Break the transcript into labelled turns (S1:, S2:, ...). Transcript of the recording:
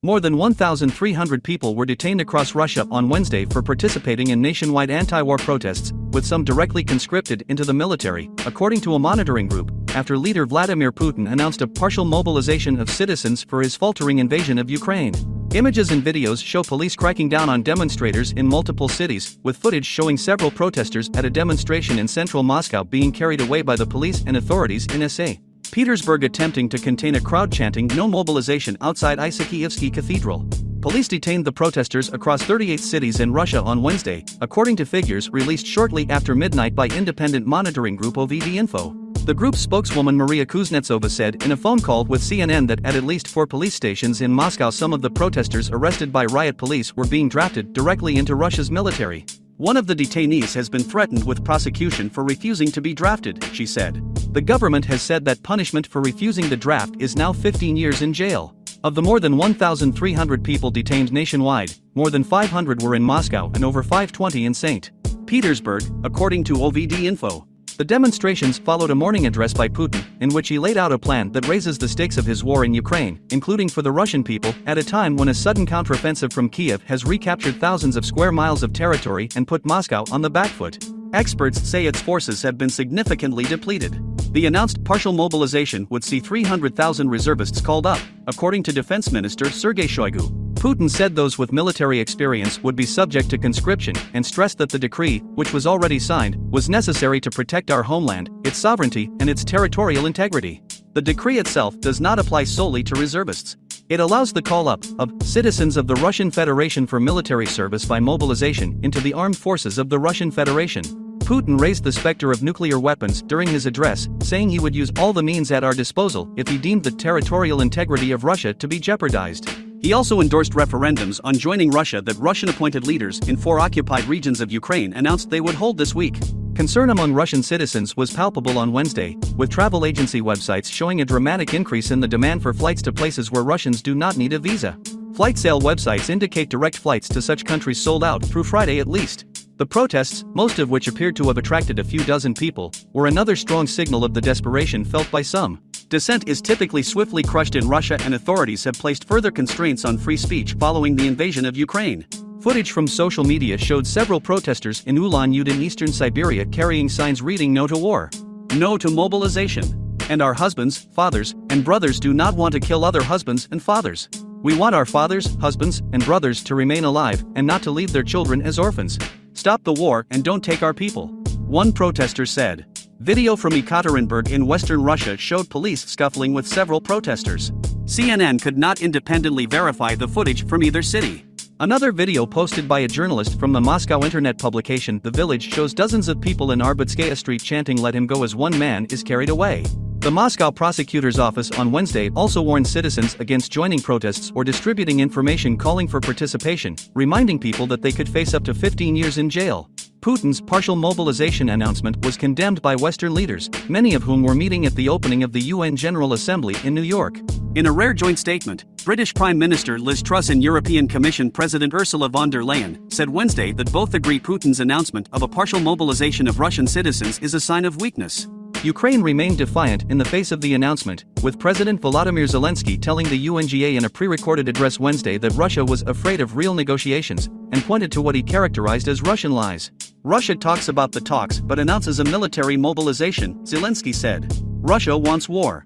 S1: More than 1,300 people were detained across Russia on Wednesday for participating in nationwide anti-war protests, with some directly conscripted into the military, according to a monitoring group, after leader Vladimir Putin announced a partial mobilization of citizens for his faltering invasion of Ukraine. Images and videos show police cracking down on demonstrators in multiple cities, with footage showing several protesters at a demonstration in central Moscow being carried away by the police and authorities in St. Petersburg attempting to contain a crowd chanting "No mobilization" outside Isakievsky Cathedral. Police detained the protesters across 38 cities in Russia on Wednesday, according to figures released shortly after midnight by independent monitoring group OVD Info. The group's spokeswoman Maria Kuznetsova said in a phone call with CNN that at least 4 police stations in Moscow some of the protesters arrested by riot police were being drafted directly into Russia's military. One of the detainees has been threatened with prosecution for refusing to be drafted, she said. The government has said that punishment for refusing the draft is now 15 years in jail. Of the more than 1,300 people detained nationwide, more than 500 were in Moscow and over 520 in St. Petersburg, according to OVD Info. The demonstrations followed a morning address by Putin, in which he laid out a plan that raises the stakes of his war in Ukraine, including for the Russian people, at a time when a sudden counteroffensive from Kiev has recaptured thousands of square miles of territory and put Moscow on the back foot. Experts say its forces have been significantly depleted. The announced partial mobilization would see 300,000 reservists called up, according to Defense Minister Sergei Shoigu. Putin said those with military experience would be subject to conscription and stressed that the decree, which was already signed, was necessary to protect our homeland, its sovereignty, and its territorial integrity. The decree itself does not apply solely to reservists. It allows the call-up of citizens of the Russian Federation for military service by mobilization into the armed forces of the Russian Federation. Putin raised the specter of nuclear weapons during his address, saying he would use all the means at our disposal if he deemed the territorial integrity of Russia to be jeopardized. He also endorsed referendums on joining Russia that Russian-appointed leaders in 4 occupied regions of Ukraine announced they would hold this week. Concern among Russian citizens was palpable on Wednesday, with travel agency websites showing a dramatic increase in the demand for flights to places where Russians do not need a visa. Flight sale websites indicate direct flights to such countries sold out through Friday at least. The protests, most of which appeared to have attracted a few dozen people, were another strong signal of the desperation felt by some. Dissent is typically swiftly crushed in Russia, and authorities have placed further constraints on free speech following the invasion of Ukraine. Footage from social media showed several protesters in Ulan-Ude in eastern Siberia carrying signs reading "No to war," "No to mobilization," and "Our husbands, fathers, and brothers do not want to kill other husbands and fathers. We want our fathers, husbands, and brothers to remain alive and not to leave their children as orphans. Stop the war and don't take our people," one protester said. Video from Ekaterinburg in western Russia showed police scuffling with several protesters. CNN could not independently verify the footage from either city. Another video posted by a journalist from the Moscow internet publication The Village shows dozens of people in Arbatskaya Street chanting "Let him go" as one man is carried away. The Moscow prosecutor's office on Wednesday also warned citizens against joining protests or distributing information calling for participation, reminding people that they could face up to 15 years in jail. Putin's partial mobilization announcement was condemned by Western leaders, many of whom were meeting at the opening of the UN General Assembly in New York. In a rare joint statement, British Prime Minister Liz Truss and European Commission President Ursula von der Leyen said Wednesday that both agree Putin's announcement of a partial mobilization of Russian citizens is a sign of weakness. Ukraine remained defiant in the face of the announcement, with President Volodymyr Zelensky telling the UNGA in a pre-recorded address Wednesday that Russia was afraid of real negotiations, and pointed to what he characterized as Russian lies. "Russia talks about the talks but announces a military mobilization," Zelensky said. "Russia wants war.